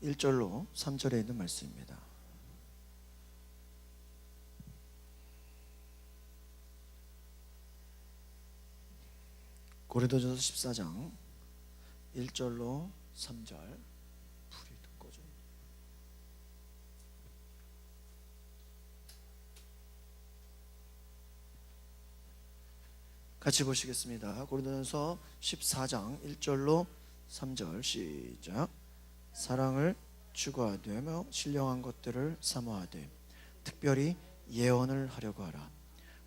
1절로 3절에 있는 말씀입니다. 고린도전서 14장 1절로 3절. 불이 더 꺼져. 같이 보시겠습니다. 고린도전서 14장 1절로 3절 시작. 사랑을 추구하되며 신령한 것들을 사모하되 특별히 예언을 하려고 하라.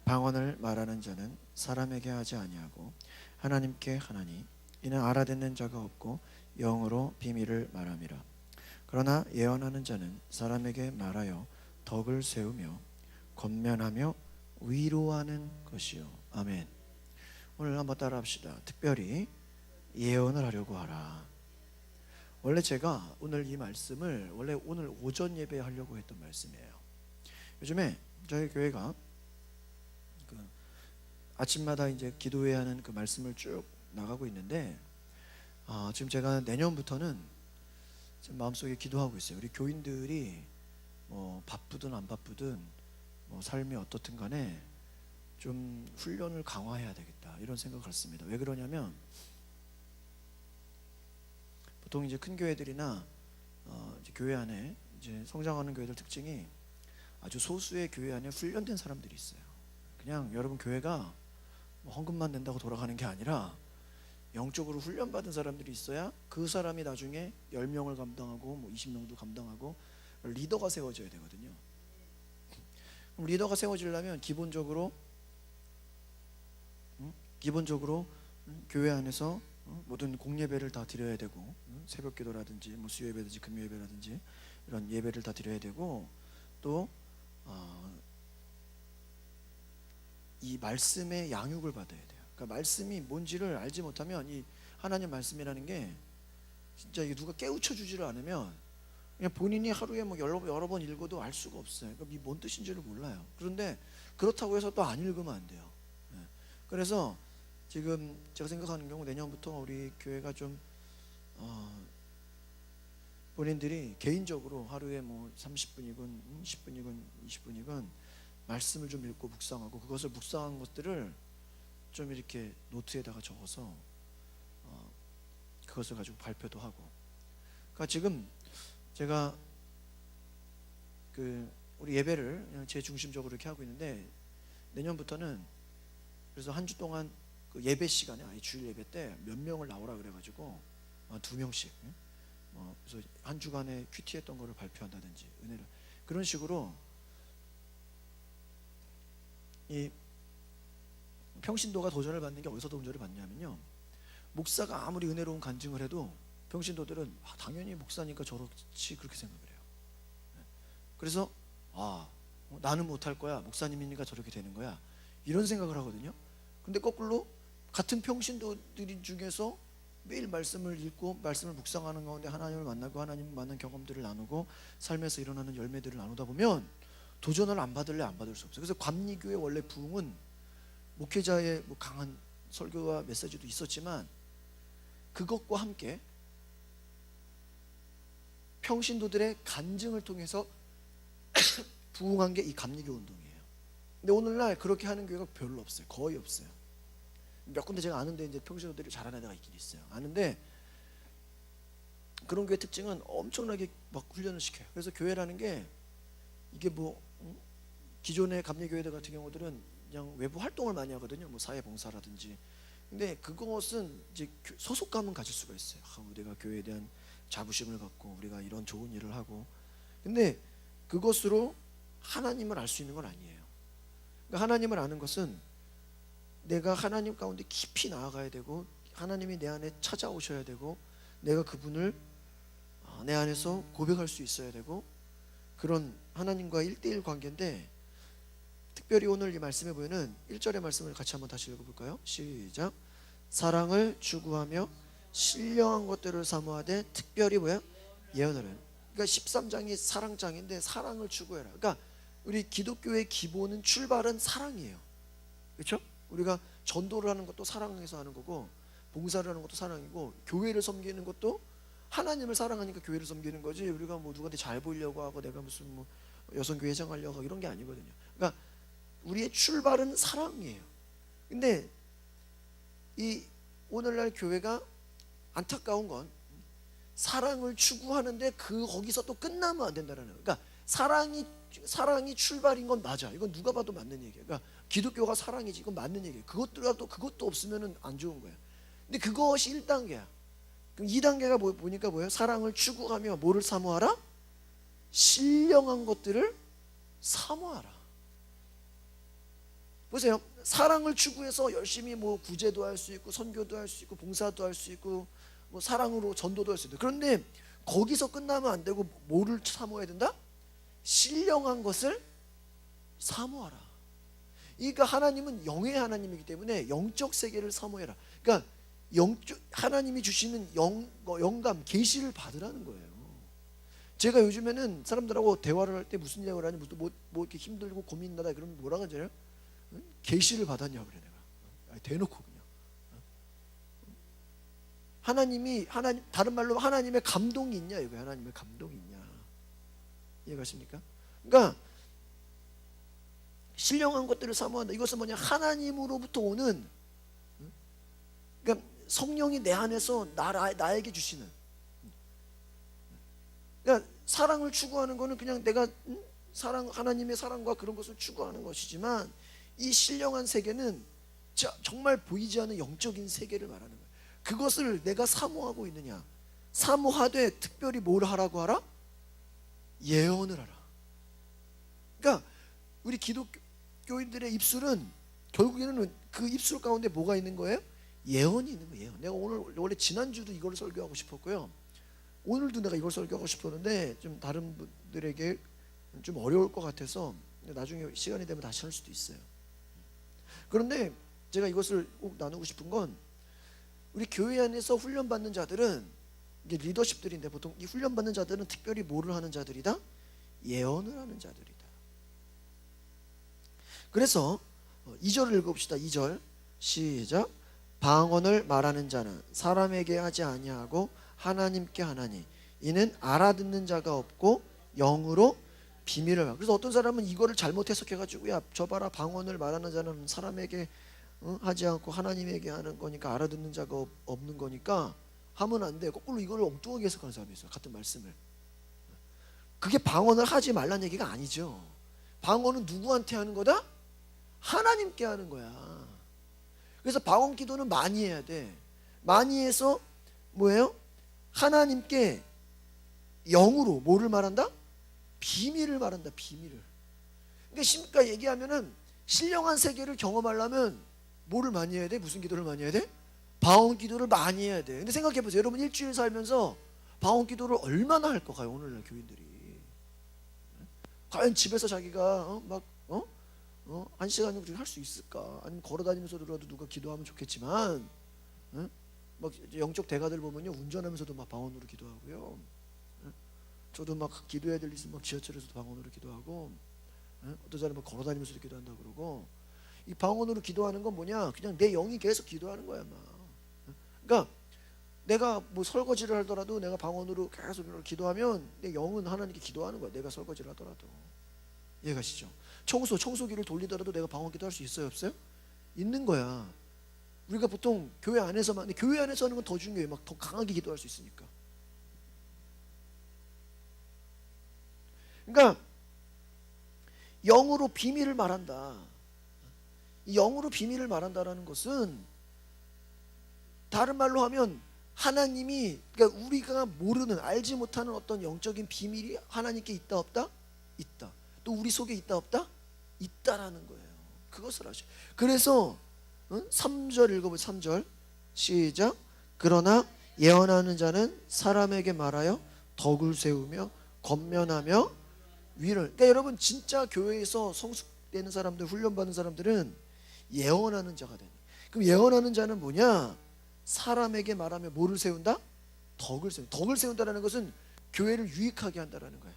방언을 말하는 자는 사람에게 하지 아니하고 하나님께 하나니 이는 알아듣는 자가 없고 영으로 비밀을 말함이라. 그러나 예언하는 자는 사람에게 말하여 덕을 세우며 권면하며 위로하는 것이요. 아멘. 오늘 한번 따라합시다. 특별히 예언을 하려고 하라. 원래 제가 오늘 이 말씀을 오늘 오전 예배 하려고 했던 말씀이에요. 요즘에 저희 교회가 아침마다 이제 기도해야 하는 그 말씀을 쭉 나가고 있는데, 지금 제가 내년부터는 지금 마음속에 기도하고 있어요. 우리 교인들이 뭐 바쁘든 안 바쁘든 뭐 삶이 어떻든 간에 좀 훈련을 강화해야 되겠다, 이런 생각을 했습니다. 왜 그러냐면 보통 이제 큰 교회들이나 이제 교회 안에 이제 성장하는 교회들 특징이 아주 소수의 교회 안에 훈련된 사람들이 있어요. 그냥 여러분 교회가 뭐 헌금만 낸다고 돌아가는 게 아니라 영적으로 훈련받은 사람들이 있어야 그 사람이 나중에 10명을 감당하고 뭐 20명도 감당하고 리더가 세워져야 되거든요. 그럼 리더가 세워지려면 기본적으로 교회 안에서 모든 공예배를 다 드려야 되고, 새벽 기도라든지 뭐 수요 예배든지 금요 예배라든지 이런 예배를 다 드려야 되고, 또 이 말씀의 양육을 받아야 돼요. 그러니까 말씀이 뭔지를 알지 못하면 이 하나님 말씀이라는 게 진짜 이게 누가 깨우쳐 주지를 않으면 그냥 본인이 하루에 뭐 여러 번 읽어도 알 수가 없어요. 그러니까 이 뭔 뜻인지를 몰라요. 그런데 그렇다고 해서 또 안 읽으면 안 돼요. 그래서 지금 제가 생각하는 경우 내년부터 우리 교회가 좀 본인들이 개인적으로 하루에 뭐 30분이건 10분이건 20분이건 말씀을 좀 읽고 묵상하고, 그것을 묵상한 것들을 좀 이렇게 노트에다가 적어서 그것을 가지고 발표도 하고. 그러니까 지금 제가 우리 예배를 그냥 제 중심적으로 이렇게 하고 있는데, 내년부터는 그래서 한 주 동안 그 예배 시간에, 아예 주일 예배 때 몇 명을 나오라 그래가지고 2명씩 그래서 한 주간에 큐티했던 거를 발표한다든지 은혜를, 그런 식으로 이 평신도가 도전을 받는 게 어디서 도전을 받냐면요, 목사가 아무리 은혜로운 간증을 해도 평신도들은 당연히 목사니까 저렇지, 그렇게 생각을 해요. 그래서 나는 못할 거야, 목사님이니까 저렇게 되는 거야, 이런 생각을 하거든요. 근데 거꾸로 같은 평신도들 중에서 매일 말씀을 읽고 말씀을 묵상하는 가운데 하나님을 만나고 하나님을 만난 경험들을 나누고 삶에서 일어나는 열매들을 나누다 보면 도전을 안 받을래 안 받을 수 없어요. 그래서 감리교의 원래 부흥은 목회자의 뭐 강한 설교와 메시지도 있었지만, 그것과 함께 평신도들의 간증을 통해서 부흥한 게 이 감리교 운동이에요. 근데 오늘날 그렇게 하는 교회가 별로 없어요. 거의 없어요. 몇 군데 제가 아는데 이제 평신도들이 잘하는 데가 있긴 있어요. 아는데 그런 교회 특징은 엄청나게 막 훈련을 시켜요. 그래서 교회라는 게 이게 뭐 기존의 감리교회들 같은 경우들은 그냥 외부 활동을 많이 하거든요. 뭐 사회봉사라든지. 근데 그것은 이제 소속감은 가질 수가 있어요. 우리가 교회에 대한 자부심을 갖고 우리가 이런 좋은 일을 하고. 근데 그것으로 하나님을 알 수 있는 건 아니에요. 그러니까 하나님을 아는 것은 내가 하나님 가운데 깊이 나아가야 되고, 하나님이 내 안에 찾아오셔야 되고, 내가 그분을 내 안에서 고백할 수 있어야 되고, 그런 하나님과 1대1 관계인데, 특별히 오늘 이 말씀에 보이는 1절의 말씀을 같이 한번 다시 읽어볼까요? 시작. 사랑을 추구하며 신령한 것들을 사모하되 특별히 예언을 해요. 그러니까 13장이 사랑장인데 사랑을 추구해라. 그러니까 우리 기독교의 기본은, 출발은 사랑이에요. 그렇죠? 우리가 전도를 하는 것도 사랑해서 하는 거고, 봉사를 하는 것도 사랑이고, 교회를 섬기는 것도 하나님을 사랑하니까 교회를 섬기는 거지, 우리가 뭐 누구한테 잘 보이려고 하고 내가 무슨 뭐 여성교회 회장하려고 하고 이런 게 아니거든요. 그러니까 우리의 출발은 사랑이에요. 근데 이 오늘날 교회가 안타까운 건 사랑을 추구하는데 거기서 또 끝나면 안 된다는 거예요. 그러니까 사랑이 출발인 건 맞아. 이건 누가 봐도 맞는 얘기예요. 그러니까 기독교가 사랑이지, 이건 맞는 얘기예요. 그것도 없으면 안 좋은 거예요. 근데 그것이 1단계야. 그럼 2단계가 보니까 뭐예요? 사랑을 추구하며 뭐를 사모하라? 신령한 것들을 사모하라. 보세요. 사랑을 추구해서 열심히 뭐 구제도 할 수 있고 선교도 할 수 있고 봉사도 할 수 있고 뭐 사랑으로 전도도 할 수 있다. 그런데 거기서 끝나면 안 되고 뭐를 사모해야 된다? 신령한 것을 사모하라. 그러니까 하나님은 영의 하나님이기 때문에 영적 세계를 사모해라. 그러니까 하나님이 주시는 영감, 계시를 받으라는 거예요. 제가 요즘에는 사람들하고 대화를 할 때 무슨 얘기를 하니, 뭐 이렇게 힘들고 고민나다 그러면 뭐라고 하잖아요? 계시를 받았냐 그래 내가. 대놓고 그냥. 다른 말로 하나님의 감동이 있냐 이거. 하나님의 감동이 있냐. 이해가십니까? 그러니까 신령한 것들을 사모한다. 이것은 뭐냐? 하나님으로부터 오는, 그러니까 성령이 내 안에서 나에게 주시는. 그러니까 사랑을 추구하는 거는 그냥 내가 하나님의 사랑과 그런 것을 추구하는 것이지만, 이 신령한 세계는 정말 보이지 않는 영적인 세계를 말하는 거예요. 그것을 내가 사모하고 있느냐? 사모하되 특별히 뭘 하라고 하라? 예언을 하라. 그러니까 우리 기독교인들의 입술은 결국에는 그 입술 가운데 뭐가 있는 거예요? 예언이 있는 거예요. 내가 원래 지난주도 이걸 설교하고 싶었고요. 오늘도 내가 이걸 설교하고 싶었는데 좀 다른 분들에게 좀 어려울 것 같아서 나중에 시간이 되면 다시 할 수도 있어요. 그런데 제가 이것을 꼭 나누고 싶은 건, 우리 교회 안에서 훈련받는 자들은 이게 리더십들인데, 보통 이 훈련받는 자들은 특별히 뭐를 하는 자들이다? 예언을 하는 자들이다. 그래서 2절을 읽어봅시다. 2절 시작. 방언을 말하는 자는 사람에게 하지 아니하고 하나님께 하나니 이는 알아듣는 자가 없고 영으로 비밀을 말. 그래서 어떤 사람은 이거를 잘못 해석해가지고, 야 저 봐라, 방언을 말하는 자는 사람에게 하지 않고 하나님에게 하는 거니까 알아듣는 자가 없는 거니까 하면 안 돼. 거꾸로 이걸 엉뚱하게 해석하는 사람이 있어요. 같은 말씀을. 그게 방언을 하지 말라는 얘기가 아니죠. 방언은 누구한테 하는 거다? 하나님께 하는 거야. 그래서 방언 기도는 많이 해야 돼. 많이 해서 뭐예요? 하나님께 영으로 뭐를 말한다? 비밀을 말한다. 비밀을. 그러니까 얘기하면은 신령한 세계를 경험하려면 뭐를 많이 해야 돼? 무슨 기도를 많이 해야 돼? 방언 기도를 많이 해야 돼. 근데 생각해 보세요. 여러분 일주일 살면서 방언 기도를 얼마나 할 거 가요? 오늘날 교인들이. 과연 집에서 자기가 한 시간 정도 할 수 있을까? 아니면 걸어다니면서라도 누가 기도하면 좋겠지만, 막 영적 대가들 보면요, 운전하면서도 막 방언으로 기도하고요. 저도 막 기도해야 될 일 있으면 막 지하철에서도 방언으로 기도하고, 어떤 사람은 걸어다니면서도 기도한다 그러고. 이 방언으로 기도하는 건 뭐냐? 그냥 내 영이 계속 기도하는 거야, 막. 그러니까 내가 뭐 설거지를 하더라도 내가 방언으로 계속 기도하면 내 영은 하나님께 기도하는 거야. 내가 설거지를 하더라도. 이해가시죠? 청소기를 돌리더라도 내가 방언 기도할 수 있어요, 없어요? 있는 거야. 우리가 보통 교회 안에서만, 근데 교회 안에서 하는 건 더 중요해. 막 더 강하게 기도할 수 있으니까. 그러니까 영으로 비밀을 말한다. 이 영으로 비밀을 말한다라는 것은 다른 말로 하면 하나님이, 그러니까 우리가 모르는, 알지 못하는 어떤 영적인 비밀이 하나님께 있다 없다? 있다. 또 우리 속에 있다 없다? 있다라는 거예요. 그것을 하셔. 그래서 3절 읽어보세요. 3절 시작. 그러나 예언하는 자는 사람에게 말하여 덕을 세우며 권면하며 위를. 그러니까 여러분 진짜 교회에서 성숙되는 사람들, 훈련받는 사람들은 예언하는 자가 되네. 그럼 예언하는 자는 뭐냐? 사람에게 말하며 뭐를 세운다? 덕을 세운다. 덕을 세운다는 것은 교회를 유익하게 한다는 거야.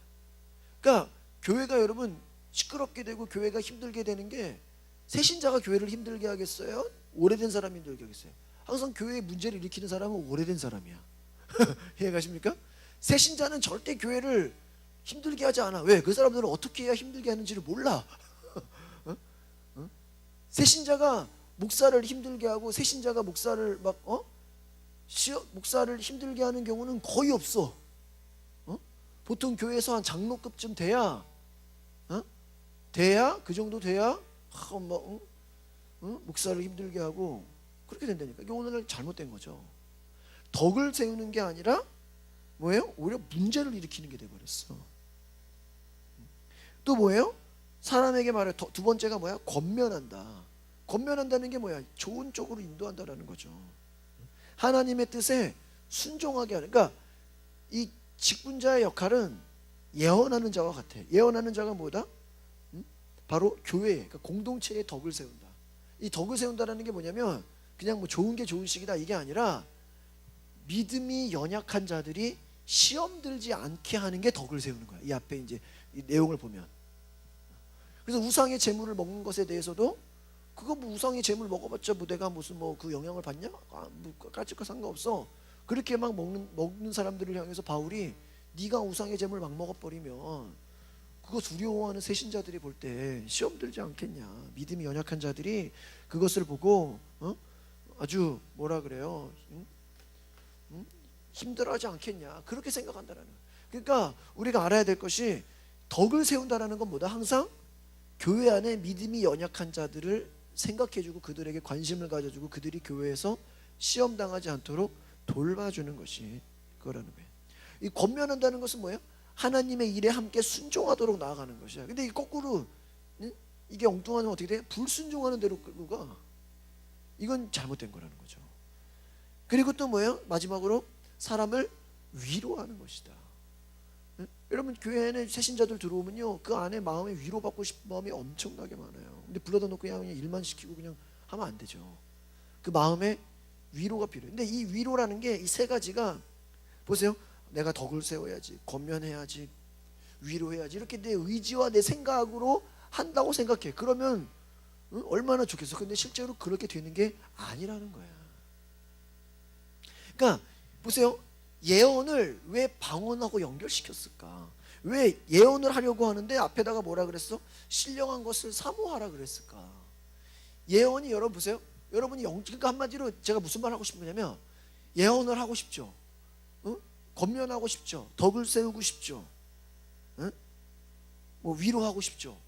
그러니까 교회가 여러분 시끄럽게 되고 교회가 힘들게 되는 게, 새신자가 교회를 힘들게 하겠어요? 오래된 사람이 힘들게 하겠어요? 항상 교회에 문제를 일으키는 사람은 오래된 사람이야. 이해가십니까? 새신자는 절대 교회를 힘들게 하지 않아. 왜? 그 사람들은 어떻게 해야 힘들게 하는지를 몰라. 어? 어? 새신자가 목사를 힘들게 하고 새신자가 목사를 목사를 힘들게 하는 경우는 거의 없어. 보통 교회에서 한 장로급쯤 돼야 그 정도 돼야 목사를 힘들게 하고 그렇게 된다니까. 이게 오늘 잘못된 거죠. 덕을 세우는 게 아니라 뭐예요? 오히려 문제를 일으키는 게 돼버렸어. 또 뭐예요? 사람에게 말해. 두 번째가 뭐야? 권면한다. 권면한다는 게 뭐야? 좋은 쪽으로 인도한다라는 거죠. 하나님의 뜻에 순종하게 하는. 그러니까 이 직분자의 역할은 예언하는 자와 같아. 예언하는 자가 뭐다? 바로 교회, 그러니까 공동체의 덕을 세운다. 이 덕을 세운다라는 게 뭐냐면 그냥 뭐 좋은 게 좋은 식이다 이게 아니라 믿음이 연약한 자들이 시험 들지 않게 하는 게 덕을 세우는 거야. 이 앞에 이제 이 내용을 보면. 그래서 우상의 재물을 먹는 것에 대해서도 그거 뭐 우상의 재물 먹어봤자 뭐 내가 무슨 뭐 그 영향을 받냐? 뭐 까짓거 상관없어. 그렇게 막 먹는 사람들을 향해서 바울이 네가 우상의 재물 막 먹어버리면 그거 두려워하는 새신자들이 볼 때 시험 들지 않겠냐. 믿음이 연약한 자들이 그것을 보고 아주 뭐라 그래요? 힘들어하지 않겠냐. 그렇게 생각한다라는 거예요. 그러니까 우리가 알아야 될 것이 덕을 세운다라는 건 뭐다? 항상 교회 안에 믿음이 연약한 자들을 생각해주고 그들에게 관심을 가져주고 그들이 교회에서 시험당하지 않도록 돌봐주는 것이 그거라는 거예요. 이 권면한다는 것은 뭐예요? 하나님의 일에 함께 순종하도록 나아가는 것이야. 근데 이 거꾸로 이게 엉뚱하면 어떻게 돼? 불순종하는 대로 끌고 가. 이건 잘못된 거라는 거죠. 그리고 또 뭐예요? 마지막으로 사람을 위로하는 것이다. 여러분 교회에는 새신자들 들어오면요 그 안에 마음에 위로받고 싶은 마음이 엄청나게 많아요. 근데 불러다 놓고 그냥 일만 시키고 그냥 하면 안 되죠. 그 마음에 위로가 필요해요. 근데 이 위로라는 게 이 세 가지가 보세요. 내가 덕을 세워야지, 권면해야지, 위로해야지 이렇게 내 의지와 내 생각으로 한다고 생각해. 그러면 얼마나 좋겠어. 근데 실제로 그렇게 되는 게 아니라는 거야. 그러니까 보세요. 예언을 왜 방언하고 연결시켰을까? 왜 예언을 하려고 하는데 앞에다가 뭐라 그랬어? 신령한 것을 사모하라 그랬을까? 예언이 여러분 보세요. 여러분이 그러니까 한마디로 제가 무슨 말 하고 싶으냐면 예언을 하고 싶죠. 권면하고 싶죠. 덕을 세우고 싶죠. 뭐 위로하고 싶죠.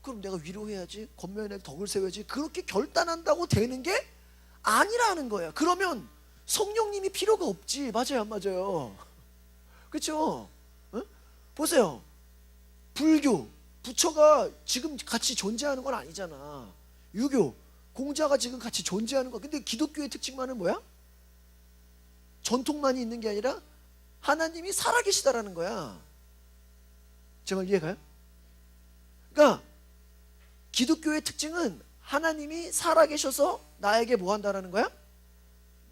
그럼 내가 위로해야지, 권면해 덕을 세워야지. 그렇게 결단한다고 되는 게 아니라는 거야. 그러면 성령님이 필요가 없지. 맞아요, 안 맞아요? 그렇죠? 보세요. 불교, 부처가 지금 같이 존재하는 건 아니잖아. 유교, 공자가 지금 같이 존재하는 거. 근데 기독교의 특징만은 뭐야? 전통만이 있는 게 아니라 하나님이 살아계시다라는 거야. 제 말 이해가요? 그러니까 기독교의 특징은 하나님이 살아계셔서 나에게 뭐 한다라는 거야?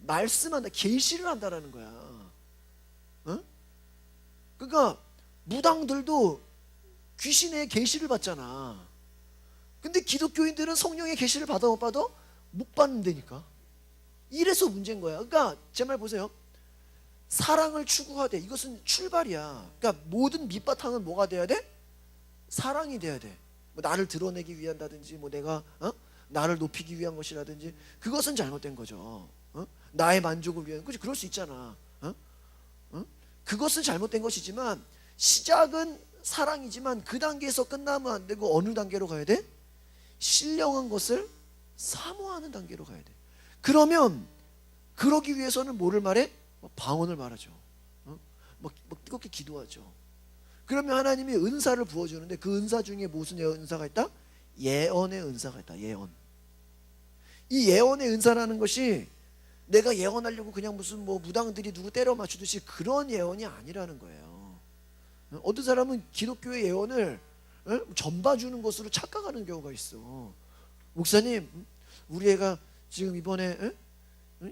말씀한다, 계시를 한다라는 거야. 그러니까 무당들도 귀신의 계시를 받잖아. 근데 기독교인들은 성령의 계시를 받아 못 받아? 못 받는다니까. 이래서 문제인 거야. 그러니까 제 말 보세요. 사랑을 추구하되 이것은 출발이야. 그러니까 모든 밑바탕은 뭐가 돼야 돼? 사랑이 돼야 돼. 뭐 나를 드러내기 위한다든지 뭐 내가 나를 높이기 위한 것이라든지 그것은 잘못된 거죠. 나의 만족을 위한. 그렇지, 그럴 수 있잖아. 그것은 잘못된 것이지만 시작은 사랑이지만 그 단계에서 끝나면 안 되고 어느 단계로 가야 돼? 신령한 것을 사모하는 단계로 가야 돼. 그러면 그러기 위해서는 뭐를 말해? 방언을 말하죠. 뭐 뜨겁게 기도하죠. 그러면 하나님이 은사를 부어주는데 그 은사 중에 무슨 은사가 있다? 예언의 은사가 있다. 예언. 이 예언의 은사라는 것이 내가 예언하려고 그냥 무슨 뭐 무당들이 누구 때려 맞추듯이 그런 예언이 아니라는 거예요. 어떤 사람은 기독교의 예언을 전봐주는 것으로 착각하는 경우가 있어. 목사님, 우리 애가 지금 이번에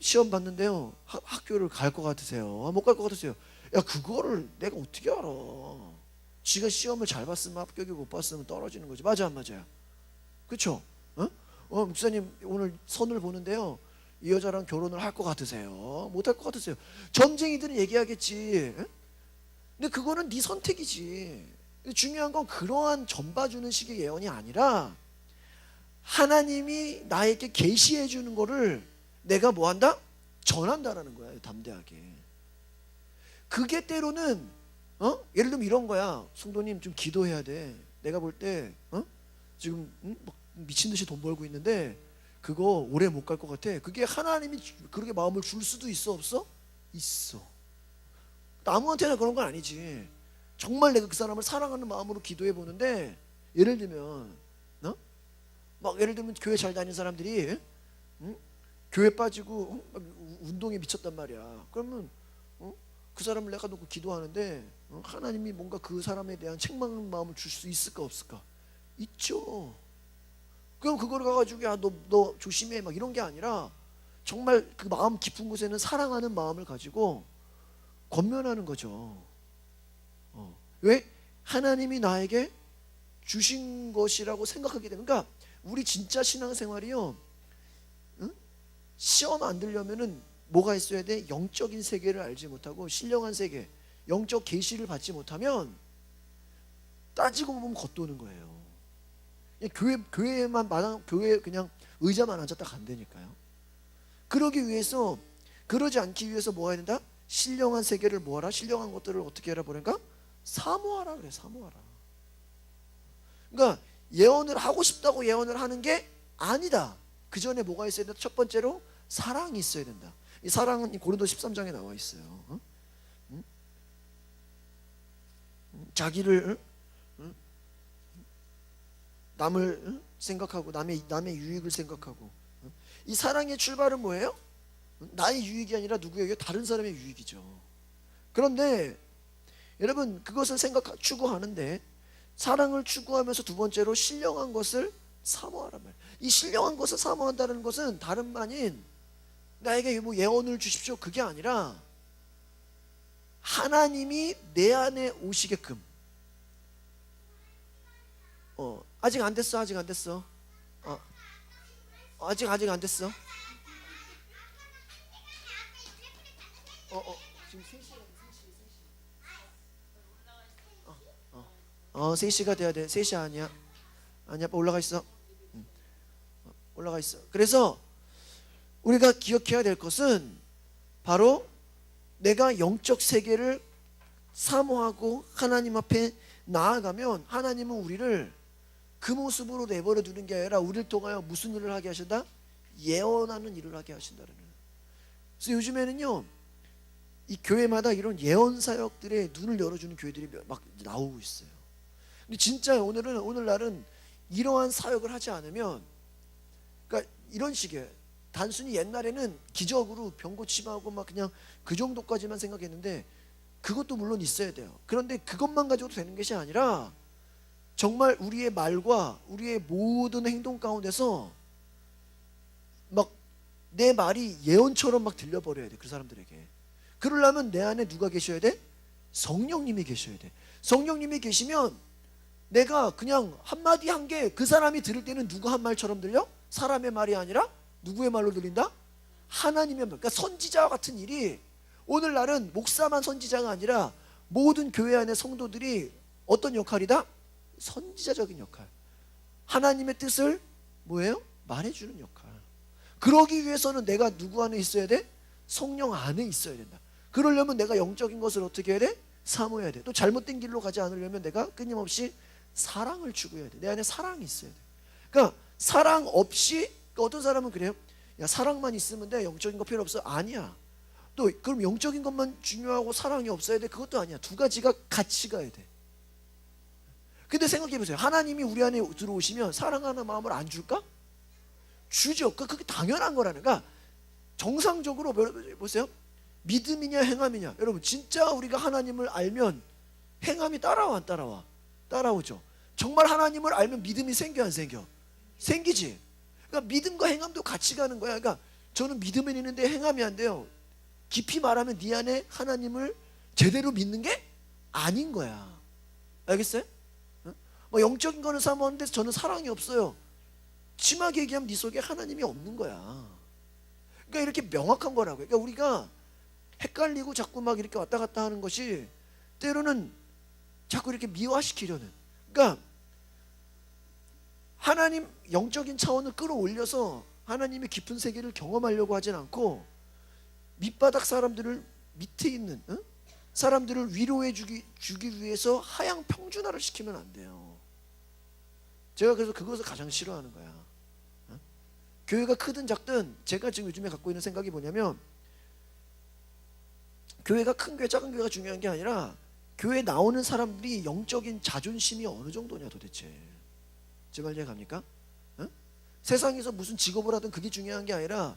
시험 봤는데요 학교를 갈 것 같으세요? 못 갈 것 같으세요? 야, 그거를 내가 어떻게 알아? 지가 시험을 잘 봤으면 합격이고 못 봤으면 떨어지는 거지. 맞아 안 맞아요? 그렇죠? 목사님 오늘 선을 보는데요 이 여자랑 결혼을 할 것 같으세요? 못 할 것 같으세요? 점쟁이들은 얘기하겠지. 근데 그거는 네 선택이지. 중요한 건 그러한 전봐주는 식의 예언이 아니라 하나님이 나에게 계시해 주는 거를 내가 뭐 한다? 전한다라는 거야. 담대하게. 그게 때로는 예를 들면 이런 거야. 성도님 좀 기도해야 돼. 내가 볼 때 지금 막 미친 듯이 돈 벌고 있는데 그거 오래 못 갈 것 같아. 그게 하나님이 그렇게 마음을 줄 수도 있어, 없어? 있어. 아무한테나 그런 건 아니지. 정말 내가 그 사람을 사랑하는 마음으로 기도해 보는데, 예를 들면 막 예를 들면 교회 잘 다니는 사람들이 교회 빠지고 막 운동에 미쳤단 말이야. 그러면 그 사람을 내가 놓고 기도하는데 하나님이 뭔가 그 사람에 대한 책망하는 마음을 줄 수 있을까 없을까? 있죠. 그럼 그걸 가가지고 야 너 조심해 막 이런 게 아니라 정말 그 마음 깊은 곳에는 사랑하는 마음을 가지고 권면하는 거죠. 왜? 하나님이 나에게 주신 것이라고 생각하게 되는. 그러니까 우리 진짜 신앙생활이요, 시험 안 들려면은 뭐가 있어야 돼? 영적인 세계를 알지 못하고 신령한 세계, 영적 계시를 받지 못하면 따지고 보면 겉도는 거예요. 교회만 마당 교회 그냥 의자만 앉았다 간다니까요. 그러지 않기 위해서 뭐 해야 된다? 신령한 세계를 뭐하라? 신령한 것들을 어떻게 해라 보니까 사모하라 그래. 사모하라. 그러니까 예언을 하고 싶다고 예언을 하는 게 아니다. 그 전에 뭐가 있어야 된다? 첫 번째로 사랑이 있어야 된다. 이 사랑은 고린도 13장에 나와 있어요. 자기를 남을 생각하고 남의 유익을 생각하고. 이 사랑의 출발은 뭐예요? 나의 유익이 아니라 누구에게? 다른 사람의 유익이죠. 그런데 여러분 그것을 추구하는데 사랑을 추구하면서 두 번째로 신령한 것을 사모하란 말이에요. 이 신령한 것을 사모한다는 것은 다름 아닌 나에게 뭐 예언을 주십시오 그게 아니라 하나님이 내 안에 오시게끔. 아직 안 됐어. 아직 안 됐어. 아직 안 됐어. 지금 3시. 3시가 돼야 돼. 3시 아니야. 아니야. 올라가 있어. 올라가 있어. 그래서 우리가 기억해야 될 것은 바로 내가 영적 세계를 사모하고 하나님 앞에 나아가면 하나님은 우리를 그 모습으로 내버려 두는 게 아니라 우리를 통하여 무슨 일을 하게 하신다? 예언하는 일을 하게 하신다는 거예요. 그래서 요즘에는요 이 교회마다 이런 예언 사역들의 눈을 열어주는 교회들이 막 나오고 있어요. 근데 진짜 오늘날은 이러한 사역을 하지 않으면, 그러니까 이런 식이에요. 단순히 옛날에는 기적으로 병 고침하고 막 그냥 그 정도까지만 생각했는데 그것도 물론 있어야 돼요. 그런데 그것만 가지고도 되는 것이 아니라 정말 우리의 말과 우리의 모든 행동 가운데서 막 내 말이 예언처럼 막 들려버려야 돼. 그 사람들에게. 그러려면 내 안에 누가 계셔야 돼? 성령님이 계셔야 돼. 성령님이 계시면 내가 그냥 한마디 한 게 그 사람이 들을 때는 누구 한 말처럼 들려? 사람의 말이 아니라 누구의 말로 들린다? 하나님의 말. 그러니까 선지자와 같은 일이 오늘날은 목사만 선지자가 아니라 모든 교회 안의 성도들이 어떤 역할이다? 선지자적인 역할. 하나님의 뜻을 뭐예요? 말해주는 역할. 그러기 위해서는 내가 누구 안에 있어야 돼? 성령 안에 있어야 된다. 그러려면 내가 영적인 것을 어떻게 해야 돼? 사모해야 돼. 또 잘못된 길로 가지 않으려면 내가 끊임없이 사랑을 추구해야 돼. 내 안에 사랑이 있어야 돼. 그러니까 사랑 없이, 그러니까 어떤 사람은 그래요. 야 사랑만 있으면 돼. 영적인 거 필요 없어. 아니야. 또 그럼 영적인 것만 중요하고 사랑이 없어야 돼? 그것도 아니야. 두 가지가 같이 가야 돼. 근데 생각해 보세요. 하나님이 우리 안에 들어오시면 사랑하는 마음을 안 줄까? 주죠. 그게 당연한 거라는. 그러니까 정상적으로 보세요. 믿음이냐 행함이냐. 여러분 진짜 우리가 하나님을 알면 행함이 따라와 안 따라와? 따라오죠. 정말 하나님을 알면 믿음이 생겨 안 생겨? 생기지. 그러니까 믿음과 행함도 같이 가는 거야. 그러니까 저는 믿음은 있는데 행함이 안 돼요. 깊이 말하면 네 안에 하나님을 제대로 믿는 게 아닌 거야. 알겠어요? 뭐 영적인 거는 사모하는데 저는 사랑이 없어요. 심하게 얘기하면 네 속에 하나님이 없는 거야. 그러니까 이렇게 명확한 거라고요. 그러니까 우리가 헷갈리고 자꾸 막 이렇게 왔다 갔다 하는 것이 때로는 자꾸 이렇게 미화시키려는, 그러니까 하나님 영적인 차원을 끌어올려서 하나님의 깊은 세계를 경험하려고 하진 않고 밑바닥 사람들을, 밑에 있는 사람들을 위로해 주기 위해서 하향 평준화를 시키면 안 돼요. 제가 그래서 그것을 가장 싫어하는 거야. 교회가 크든 작든 제가 지금 요즘에 갖고 있는 생각이 뭐냐면, 교회가 큰 교회 작은 교회가 중요한 게 아니라 교회에 나오는 사람들이 영적인 자존심이 어느 정도냐 도대체. 제 말 이해갑니까? 세상에서 무슨 직업을 하든 그게 중요한 게 아니라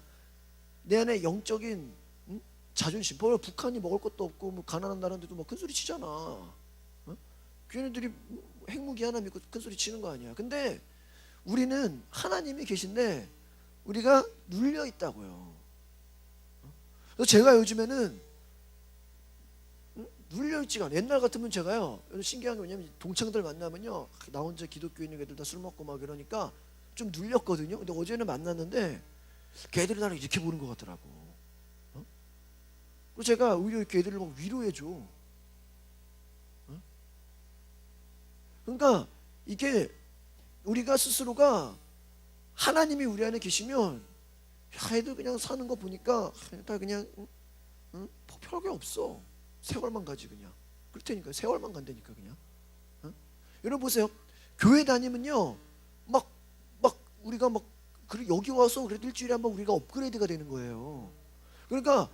내 안에 영적인 자존심. 북한이 먹을 것도 없고 뭐 가난한 나라인데도 뭐 큰 소리 치잖아. 걔네들이 핵무기 하나 믿고 큰 소리 치는 거 아니야. 근데 우리는 하나님이 계신데 우리가 눌려 있다고요. 그래서 제가 요즘에는 눌려 있지가 않아요. 옛날 같으면 제가요, 신기한 게 뭐냐면 동창들 만나면요, 나 혼자 기독교인 애들 다 술 먹고 막 이러니까 좀 눌렸거든요. 근데 어제는 만났는데 걔들이 나를 이렇게 보는 것 같더라고. 그리고 제가 오히려 이렇게 애들을 막 위로해줘. 그러니까 이게 우리가 스스로가 하나님이 우리 안에 계시면, 야, 애들 그냥 사는 거 보니까 다 그냥 별게 없어. 세월만 가지 그냥. 그렇다니까. 세월만 간다니까 그냥. 여러분 보세요. 교회 다니면요, 막 우리가 막 여기 와서 그래도 일주일에 한번 우리가 업그레이드가 되는 거예요. 그러니까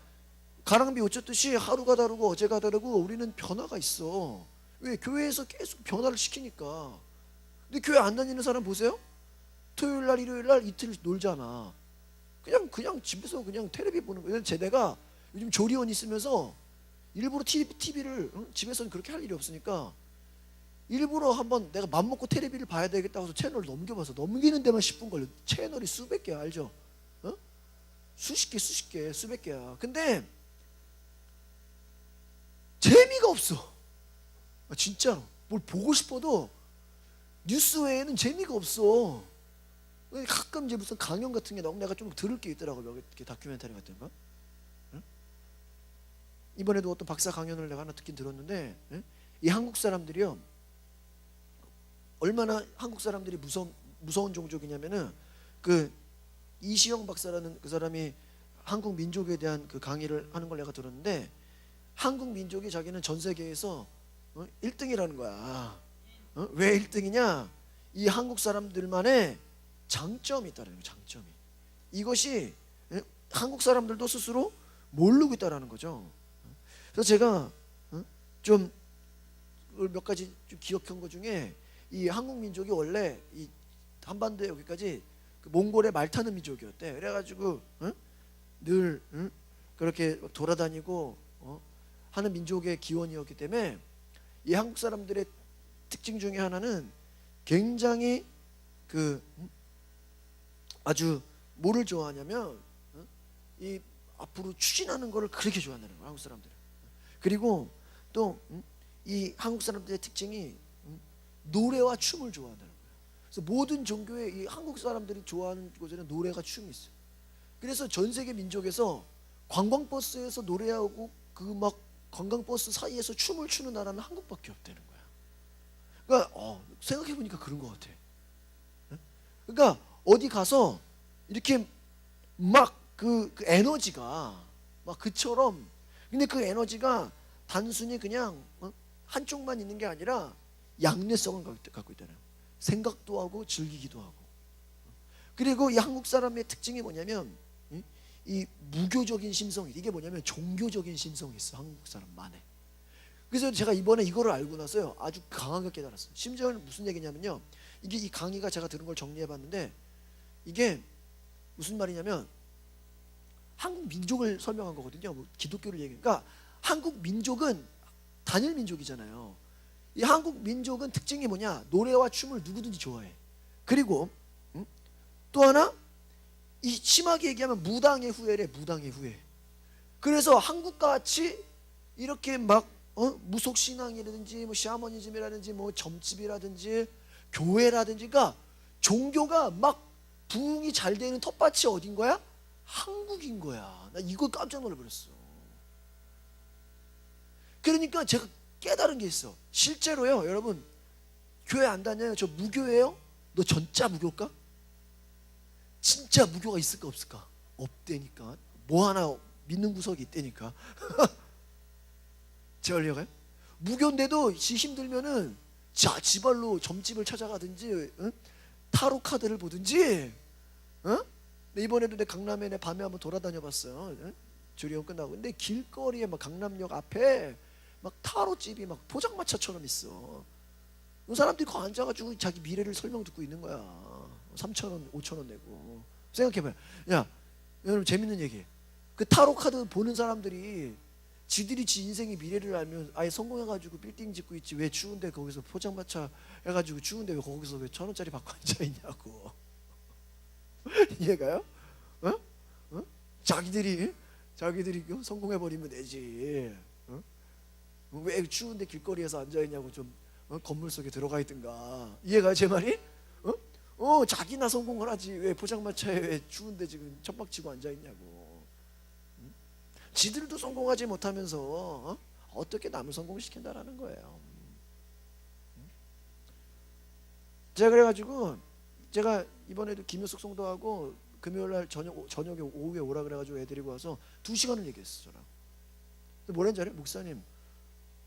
가랑비 옷 젖듯이 하루가 다르고 어제가 다르고 우리는 변화가 있어. 왜? 교회에서 계속 변화를 시키니까. 근데 교회 안 다니는 사람 보세요. 토요일 날 일요일 날 이틀 놀잖아. 그냥 집에서 그냥 텔레비 보는 거예요. 제가 요즘 조리원 있으면서 일부러 TV를 집에서는 그렇게 할 일이 없으니까 일부러 한번 내가 맘먹고 텔레비를 봐야 되겠다고 해서 채널을 넘겨봐서 넘기는 데만 10분 걸려. 채널이 수백 개야. 알죠? 수십 개 수백 개야. 근데 재미가 없어. 진짜로. 뭘 보고 싶어도 뉴스 외에는 재미가 없어. 가끔 이제 무슨 강연 같은 게 나오면 내가 좀 들을 게 있더라고요. 이렇게 다큐멘터리 같은 거. 이번에도 어떤 박사 강연을 내가 하나 듣긴 들었는데, 이 한국 사람들이요, 얼마나 한국 사람들이 무서운 종족이냐면은, 그 이시영 박사라는 그 사람이 한국 민족에 대한 그 강의를 하는 걸 내가 들었는데, 한국 민족이 자기는 전 세계에서 1등이라는 거야. 왜 1등이냐? 이 한국 사람들만의 장점이 있다는 거예요. 장점이. 이것이 한국 사람들도 스스로 모르고 있다는 거죠. 그래서 제가 좀 몇 가지 좀 기억한 것 중에, 이 한국 민족이 원래 이 한반도에 여기까지 그 몽골의 말 타는 민족이었대. 그래가지고 늘 그렇게 돌아다니고 하는 민족의 기원이었기 때문에, 이 한국 사람들의 특징 중에 하나는 굉장히 그 아주 뭐를 좋아하냐면 이 앞으로 추진하는 거를 그렇게 좋아한다는 거예요. 한국 사람들은. 그리고 또 이 한국 사람들의 특징이 노래와 춤을 좋아한다는 거예요. 그래서 모든 종교에 이 한국 사람들이 좋아하는 곳에는 노래가 춤이 있어요. 그래서 전 세계 민족에서 관광버스에서 노래하고 그 막 관광버스 사이에서 춤을 추는 나라는 한국밖에 없다는 거야. 그러니까 생각해보니까 그런 것 같아. 그러니까 어디 가서 이렇게 막 그 에너지가 막 그처럼, 근데 그 에너지가 단순히 그냥 한쪽만 있는 게 아니라 양면성을 갖고 있다는, 생각도 하고 즐기기도 하고. 그리고 이 한국 사람의 특징이 뭐냐면 이 무교적인 심성이, 이게 뭐냐면 종교적인 심성이 있어. 한국 사람만에. 그래서 제가 이번에 이거를 알고 나서요, 아주 강하게 깨달았어요. 심지어는 무슨 얘기냐면요, 이게 이 강의가 제가 들은 걸 정리해 봤는데, 이게 무슨 말이냐면 한국 민족을 설명한 거거든요. 뭐 기독교를 얘기하니까, 한국 민족은 단일 민족이잖아요. 이 한국 민족은 특징이 뭐냐? 노래와 춤을 누구든지 좋아해. 그리고 또 하나, 이 심하게 얘기하면 무당의 후예래. 무당의 후예. 그래서 한국과 같이 이렇게 막 무속신앙이라든지 뭐 샤머니즘이라든지 뭐 점집이라든지 교회라든지, 그러니까 종교가 막 부흥이 잘 되는 텃밭이 어딘 거야? 한국인 거야. 나 이거 깜짝 놀라버렸어. 그러니까 제가 깨달은 게 있어. 실제로요, 여러분, 교회 안 다녀요? 저 무교예요? 너 진짜 무교일까? 진짜 무교가 있을까 없을까? 없대니까. 뭐 하나 믿는 구석이 있다니까. 제발 이해가요? 무교인데도 힘들면은 지발로 점집을 찾아가든지, 응? 타로 카드를 보든지, 응? 이번에도 내 강남에 내 밤에 한번 돌아다녀봤어요. 응? 주례원 끝나고. 근데 길거리에 막 강남역 앞에 막 타로집이 막 포장마차처럼 있어. 그 사람들이 거기 앉아가지고 자기 미래를 설명 듣고 있는 거야. 3,000원, 5,000원 내고. 생각해봐요. 야, 여러분 재밌는 얘기. 그 타로 카드 보는 사람들이 지들이 지 인생의 미래를 알면 아예 성공해가지고 빌딩 짓고 있지, 왜 추운데 거기서 포장마차 해가지고 추운데 왜 거기서 왜 1,000원짜리 받고 앉아있냐고. 이해가요? 어? 어? 자기들이 성공해버리면 되지. 어? 왜 추운데 길거리에서 앉아있냐고. 좀 건물 속에 들어가 있든가. 이해가요 제 말이? 자기나 성공을 하지 왜 포장마차에 왜 추운데 지금 천막치고 앉아있냐고. 지들도 성공하지 못하면서 어떻게 남을 성공시킨다라는 거예요. 제가 그래가지고 제가 이번에도 김효숙 성도하고 금요일날 저녁에 오후에 오라 그래가지고 애 데리고 와서 2시간을 얘기했어 저랑. 근데 뭐라는 줄 알아요? 목사님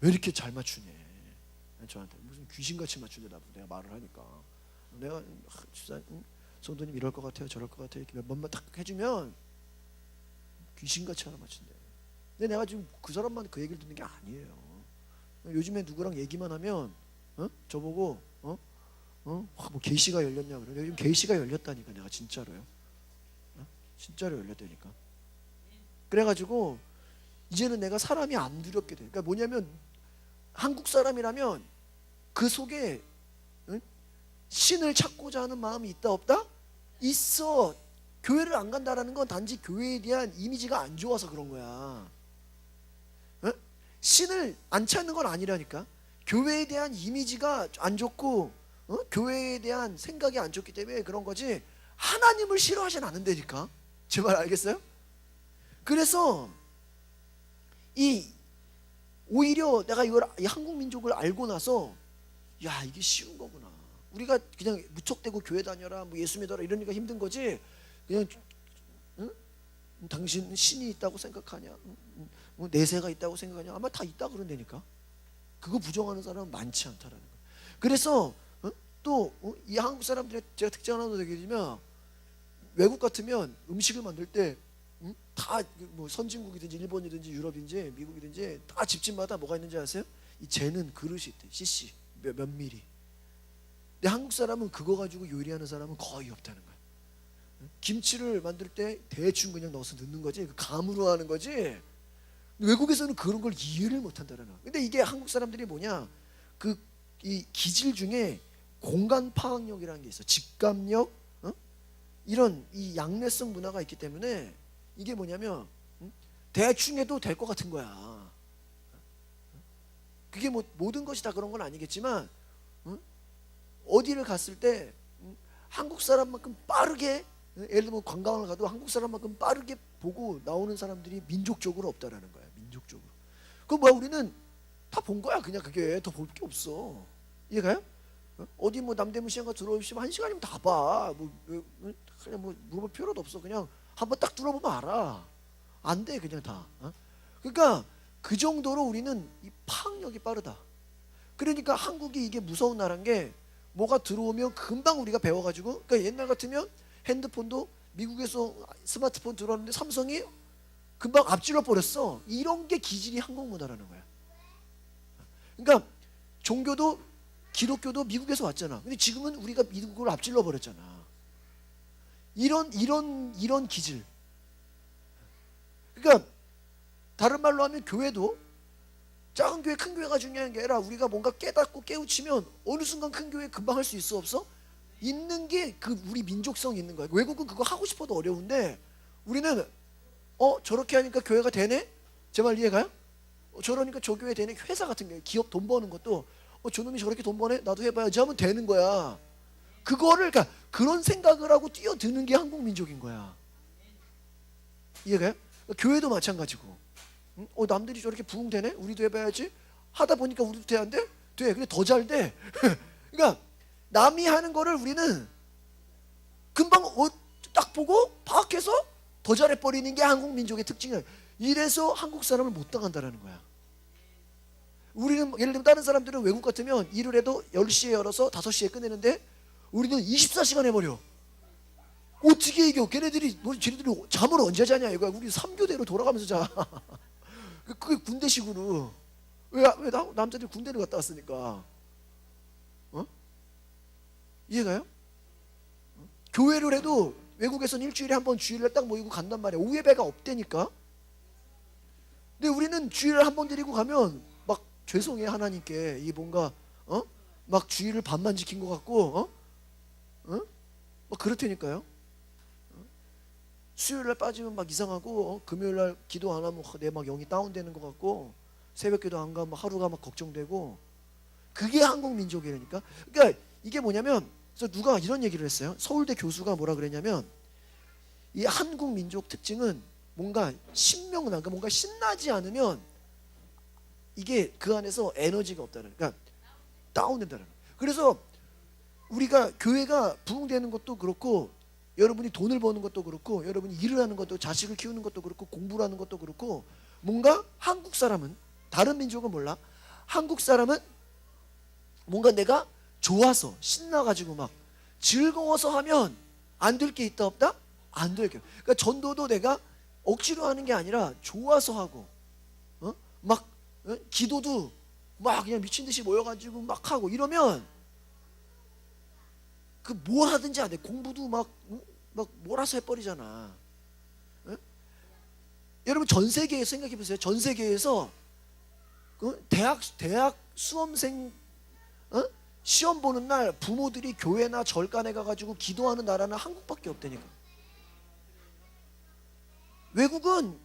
왜 이렇게 잘 맞추냐. 저한테 무슨 귀신같이 맞추냐고 내가 말을 하니까. 내가 성도님 이럴 것 같아요 저럴 것 같아요 이렇게 몇 번만 딱 해주면 귀신같이 하나 맞춘대. 근데 내가 지금 그 사람만 그 얘기를 듣는 게 아니에요. 요즘에 누구랑 얘기만 하면 저보고 뭐 계시가 열렸냐 그래. 요즘 계시가 열렸다니까. 내가 진짜로요. 진짜로 열렸다니까. 그래가지고 이제는 내가 사람이 안 두렵게 돼. 그러니까 뭐냐면 한국 사람이라면 그 속에 신을 찾고자 하는 마음이 있다 없다? 있어. 교회를 안 간다라는 건 단지 교회에 대한 이미지가 안 좋아서 그런 거야. 신을 안 찾는 건 아니라니까. 교회에 대한 이미지가 안 좋고 교회에 대한 생각이 안 좋기 때문에 그런 거지 하나님을 싫어하진 않는다니까. 제 말 알겠어요? 그래서 오히려 내가 이 한국 민족을 알고 나서 야 이게 쉬운 거구나. 우리가 그냥 무척대고 교회 다녀라 뭐 예수 믿어라 이러니까 힘든 거지. 그냥 당신 신이 있다고 생각하냐, 뭐 내세가 있다고 생각하냐, 아마 다 있다 그런다니까. 그거 부정하는 사람은 많지 않다라는 거야. 그래서 또 이 한국 사람들의 제가 특징 하나 더 얘기해주면, 외국 같으면 음식을 만들 때 다 뭐 선진국이든지 일본이든지 유럽인지 미국이든지 다 집집마다 뭐가 있는지 아세요? 이 재는 그릇이 있대. cc 몇 미리. 근데 한국 사람은 그거 가지고 요리하는 사람은 거의 없다는 거야. 김치를 만들 때 대충 그냥 넣어서 넣는 거지, 그 감으로 하는 거지. 외국에서는 그런 걸 이해를 못한다는 거야. 근데 이게 한국 사람들이 뭐냐, 이 기질 중에 공간 파악력이라는 게 있어. 직감력, 이런 이 양례성 문화가 있기 때문에 이게 뭐냐면 대충 해도 될 것 같은 거야. 그게 뭐 모든 것이 다 그런 건 아니겠지만 어디를 갔을 때 한국 사람만큼 빠르게, 예를 들면 관광을 가도 한국 사람만큼 빠르게 보고 나오는 사람들이 민족적으로 없다라는 거야. 민족적으로. 그럼 뭐야, 우리는 다 본 거야. 그냥 그게 더 볼 게 없어. 이해가요? 어디 뭐 남대문 시장가 들어오시면 1시간이면 다 봐. 그냥 뭐 물어볼 필요도 없어. 그냥 한번 딱 들어보면 알아. 안 돼 그냥 다. 그러니까 그 정도로 우리는 이 파악력이 빠르다. 그러니까 한국이 이게 무서운 나라인 게, 뭐가 들어오면 금방 우리가 배워가지고, 그러니까 옛날 같으면 핸드폰도 미국에서 스마트폰 들어왔는데 삼성이 금방 앞질러 버렸어. 이런 게 기질이 한국 문화라는 거야. 그러니까 종교도 기독교도 미국에서 왔잖아. 근데 지금은 우리가 미국을 앞질러 버렸잖아. 이런 기질. 그러니까 다른 말로 하면 교회도 작은 교회 큰 교회가 중요한 게 아니라 우리가 뭔가 깨닫고 깨우치면 어느 순간 큰 교회 금방 할 수 있어 없어? 있는 게 그 우리 민족성이 있는 거야. 외국은 그거 하고 싶어도 어려운데 우리는 저렇게 하니까 교회가 되네? 제 말 이해가요? 저러니까 저 교회 되네? 회사 같은 게 기업 돈 버는 것도 저놈이 저렇게 돈 버네? 나도 해봐야지 하면 되는 거야. 그거를, 그러니까 그런 생각을 하고 뛰어드는 게 한국 민족인 거야. 이해가요? 교회도 마찬가지고. 남들이 저렇게 부흥되네? 우리도 해봐야지. 하다 보니까 우리도 돼야 안 돼? 돼. 근데 더 잘 돼. 그러니까 남이 하는 거를 우리는 금방 딱 보고 파악해서 더 잘해버리는 게 한국 민족의 특징이야. 이래서 한국 사람을 못 당한다라는 거야. 우리는 예를 들면 다른 사람들은 외국 같으면 일을 해도 10시에 열어서 5시에 끝내는데 우리는 24시간 해버려. 어떻게 이겨? 걔네들이 잠을 언제 자냐 이거야. 우리 3교대로 돌아가면서 자. 그게 군대식으로. 왜 남자들이 군대를 갔다 왔으니까. 이해가요? 교회를 해도 외국에서는 일주일에 한 번 주일날 딱 모이고 간단 말이야. 오예배가 없대니까. 근데 우리는 주일을 한 번 드리고 가면 막 죄송해 하나님께 이 뭔가 막 주일을 반만 지킨 것 같고 막 그렇다니까요. 수요일날 빠지면 막 이상하고 금요일날 기도 안 하면 내 막 영이 다운되는 것 같고 새벽기도 안 가면 하루가 막 걱정되고. 그게 한국 민족이라니까. 그러니까 이게 뭐냐면 그래서 누가 이런 얘기를 했어요. 서울대 교수가 뭐라 그랬냐면 이 한국 민족 특징은 뭔가 신명난, 뭔가 신나지 않으면 이게 그 안에서 에너지가 없다는, 그러니까 다운된다는. 그래서 우리가 교회가 부흥되는 것도 그렇고 여러분이 돈을 버는 것도 그렇고 여러분이 일을 하는 것도 자식을 키우는 것도 그렇고 공부를 하는 것도 그렇고 뭔가 한국 사람은 다른 민족은 몰라. 한국 사람은 뭔가 내가 좋아서 신나가지고 막 즐거워서 하면 안 될 게 있다 없다? 안 될 게. 그러니까 전도도 내가 억지로 하는 게 아니라 좋아서 하고 막 기도도 막 그냥 미친 듯이 모여가지고 막 하고 이러면 그 뭘 하든지 안 돼. 공부도 막 몰아서 해버리잖아. 여러분 전 세계에 생각해 보세요. 전 세계에서 대학 수험생 시험 보는 날 부모들이 교회나 절간에 가가지고 기도하는 나라는 한국밖에 없다니까. 외국은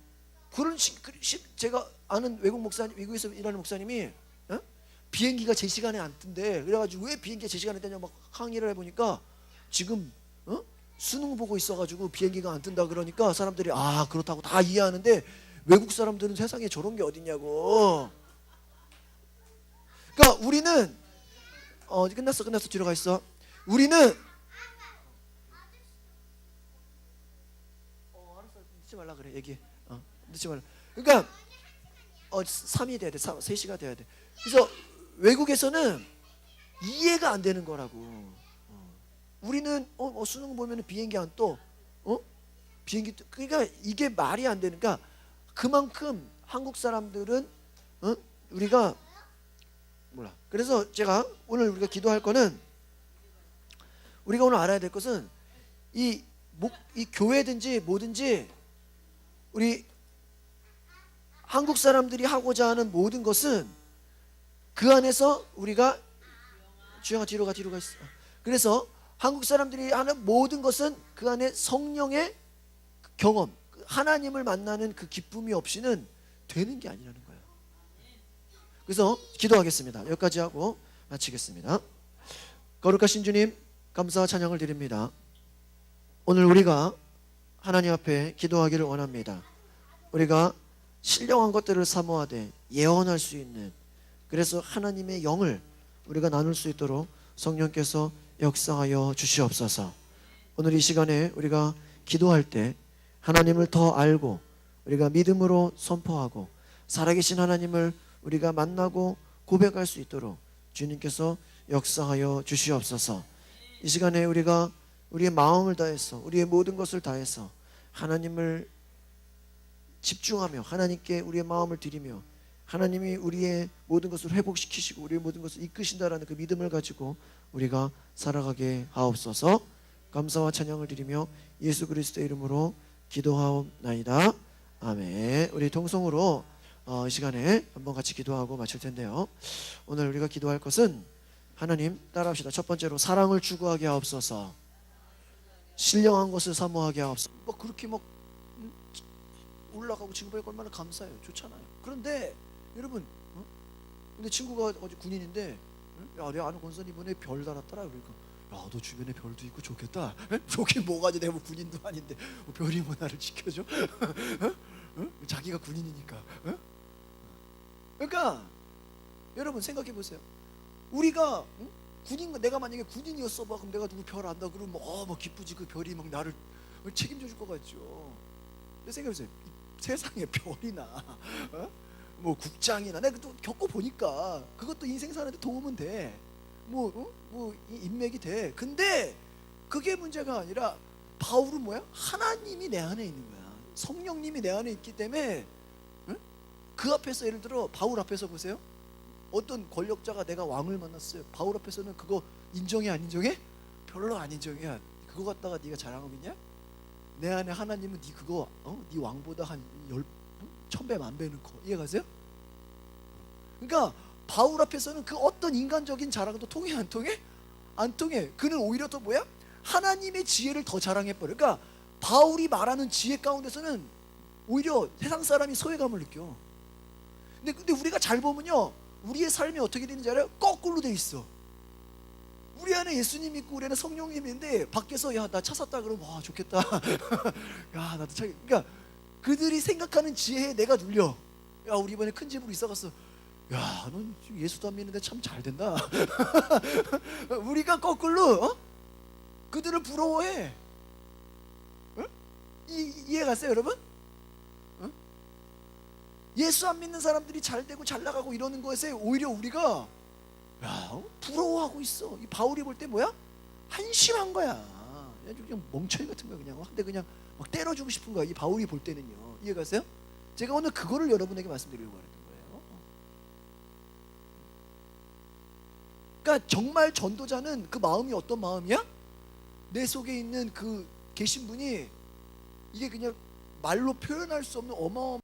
제가 아는 외국 목사님, 미국에서 일하는 목사님이 비행기가 제 시간에 안 뜬대. 그래가지고 왜 비행기가 제 시간에 뜨냐 막 항의를 해보니까 지금 수능 보고 있어가지고 비행기가 안 뜬다 그러니까 사람들이 그렇다고 다 이해하는데 외국 사람들은 세상에 저런 게 어딨냐고. 그러니까 우리는 끝났어 뒤로 가 있어. 우리는 알았어 늦지 말라 그래 얘기. 늦지 말라. 그러니까 3이 돼야 돼. 3시가 돼야 돼. 그래서 외국에서는 이해가 안 되는 거라고. 우리는 수능 보면 비행기 안 떠. 비행기 그러니까 이게 말이 안 되니까 그만큼 한국 사람들은 우리가 몰라. 그래서 제가 오늘 우리가 기도할 거는 우리가 오늘 알아야 될 것은 이 교회든지 뭐든지 우리 한국 사람들이 하고자 하는 모든 것은 그 안에서 우리가 주영아 뒤로 가 있어. 그래서 한국 사람들이 하는 모든 것은 그 안에 성령의 경험, 하나님을 만나는 그 기쁨이 없이는 되는 게 아니라는 거예요. 그래서 기도하겠습니다. 여기까지 하고 마치겠습니다. 거룩하신 주님 감사와 찬양을 드립니다. 오늘 우리가 하나님 앞에 기도하기를 원합니다. 우리가 신령한 것들을 사모하되 예언할 수 있는, 그래서 하나님의 영을 우리가 나눌 수 있도록 성령께서 역사하여 주시옵소서. 오늘 이 시간에 우리가 기도할 때 하나님을 더 알고 우리가 믿음으로 선포하고 살아계신 하나님을 우리가 만나고 고백할 수 있도록 주님께서 역사하여 주시옵소서. 이 시간에 우리가 우리의 마음을 다해서 우리의 모든 것을 다해서 하나님을 집중하며 하나님께 우리의 마음을 드리며 하나님이 우리의 모든 것을 회복시키시고 우리의 모든 것을 이끄신다라는 그 믿음을 가지고 우리가 살아가게 하옵소서. 감사와 찬양을 드리며 예수 그리스도의 이름으로 기도하옵나이다. 아멘. 우리 동성으로 이 시간에 한번 같이 기도하고 마칠 텐데요. 오늘 우리가 기도할 것은 하나님 따라합시다. 첫 번째로 사랑을 추구하게 하옵소서. 신령한 것을 사모하게 하옵소서. 그렇게 막 올라가고 지금 보니까 얼마나 감사해요. 좋잖아요. 그런데 여러분 근데 친구가 어제 군인인데 야, 내 아는 권사님 이번에 별 달았더라. 그러니까 야, 너 주변에 별도 있고 좋겠다. 에? 좋긴 뭐가지, 내가 뭐 군인도 아닌데 뭐 별이 뭐 나를 지켜줘? 어? 어? 자기가 군인이니까. 어? 그러니까 여러분 생각해 보세요. 우리가 군인, 내가 만약에 군인이었어 봐, 그럼 내가 누구 별 안다 그러면 뭐 기쁘지. 그 별이 막 나를 책임져 줄 것 같죠. 근데 생각해 보세요. 세상에 별이나 뭐 국장이나 내가 또 겪어 보니까 그것도 인생 사는데 도움은 돼. 뭐 인맥이 돼. 근데 그게 문제가 아니라 바울은 뭐야? 하나님이 내 안에 있는 거야. 성령님이 내 안에 있기 때문에 그 앞에서, 예를 들어 바울 앞에서 보세요. 어떤 권력자가 내가 왕을 만났어요. 바울 앞에서는 그거 인정해 안 인정해? 별로 안 인정해. 그거 갖다가 네가 자랑하고 있냐? 내 안에 하나님은 네 그거 네 왕보다 한 1000배 만배는 커. 이해가세요? 그러니까 바울 앞에서는 그 어떤 인간적인 자랑도 통해 안 통해? 안 통해. 그는 오히려 더 뭐야? 하나님의 지혜를 더 자랑해버려. 그러니까 바울이 말하는 지혜 가운데서는 오히려 세상 사람이 소외감을 느껴. 근데 우리가 잘 보면요, 우리의 삶이 어떻게 되는지 알아요? 거꾸로 돼 있어. 우리 안에 예수님 있고 우리 안에 성령님이 있는데 밖에서 야, 나 차 샀다 그러면 와 좋겠다. 야, 나도 차. 그러니까 그들이 생각하는 지혜에 내가 눌려. 야, 우리 이번에 큰 집으로 이사 갔어. 야, 넌 예수도 안 믿는데 참 잘 된다. 우리가 거꾸로 그들을 부러워해. 이해 갔어요, 여러분? 예수 안 믿는 사람들이 잘 되고 잘 나가고 이러는 것에 오히려 우리가 부러워하고 있어. 이 바울이 볼 때 뭐야? 한심한 거야. 그냥 멍청이 같은 거야. 그냥 한데 그냥 막 때려주고 싶은 거야. 이 바울이 볼 때는요. 이해 가세요? 제가 오늘 그거를 여러분에게 말씀드리려고 하는 거예요. 그러니까 정말 전도자는 그 마음이 어떤 마음이야? 내 속에 있는 그 계신 분이 이게 그냥 말로 표현할 수 없는 어마어마한